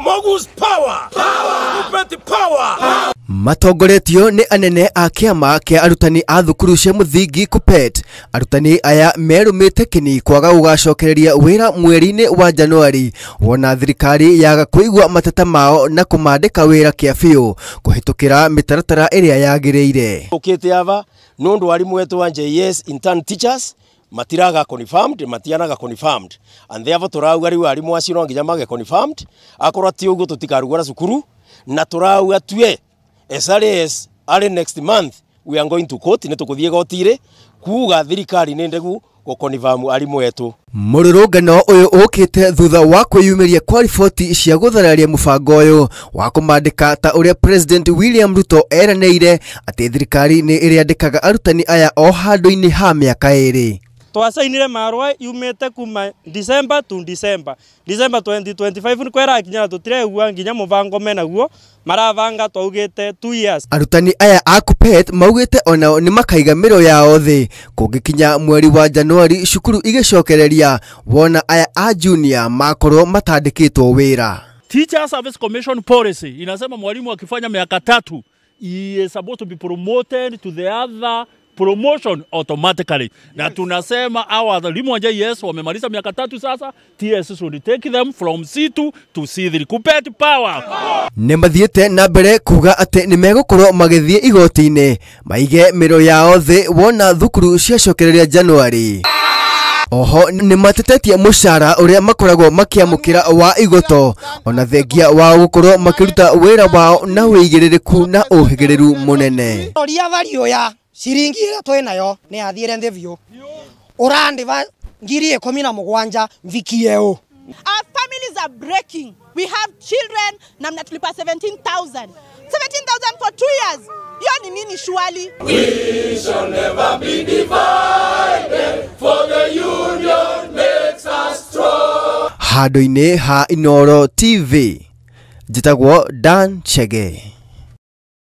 Mogu's power. Kuppet power. Matongoretio ni anene a kiama kia arutani a thukuru cia muthingi Kuppet. Arutani aya merumite kini kwaga gugacokereria wira mweri-ini wa Januari wona thirikari yaga kuigwa mateta mao na kumandika wira kia biu kuhitukira mitaratara iria yagiriire. Ukite ava nundu arimu wetu wa JS intern teachers matiraga confirmed, matianaga confirmed, and therefore turauga riu arimu acio no nginya mage confirmed akorwa ti uguo tutikarugora cukuru na turauga tue as early next month we are going to court ne tukuthie gotire kuuga thirikari ni ndegu go confirm arimu wetu. Mururungano uyu ukite thutha wa kwiyumiria kwa riboti cia guthararia mubango uyu wa kumandika ta uria President William Ruto eraneire ati thirikari ni iriandikaga arutani aya o handu-ini ha miaka iri. Twasainire marwa yumete kuma December to December 2025 ni kwera kinya tutiregua nginya mubango menaguo maravanga twaugite 2 years. Arutani aya a Kuppet maugite ona ni makaiga miro yao thi kungikinya mweri wa Januari cukuru igicokereria wona aya a junior makorwo matandikitwo wira. Teacher Service Commission policy inasema mwalimu akifanya miaka 3 he is supposed to be promoted to the other promotion automatically. Na tunasema our walimu wa JS wamemaliza miaka 3 sasa, TS should take them from C2 to C3. Kuppet power. Nemathiete na mbere kuga ati ni megukorwo magithie igoti-ini maige miro yao thi wona thukuru ciacokereria Januari. Oho ni matetetie mushara uria makoragwo makiamukira wa igoto ona thengia wa gukorwo makiruta wira wao na wigiririku na uhigiriru munene. Oria vario ya ciringi ira twinayo ni athiire nthi biu urandiva 17,000 mvikieo. Our families are breaking. We have children namna tulipa 17,000 for 2 years. Hiyo ni nini shwali? We shall never be divided, for the union makes us strong. Handu-ini ha Inooro TV, njitagwo Dan Chege.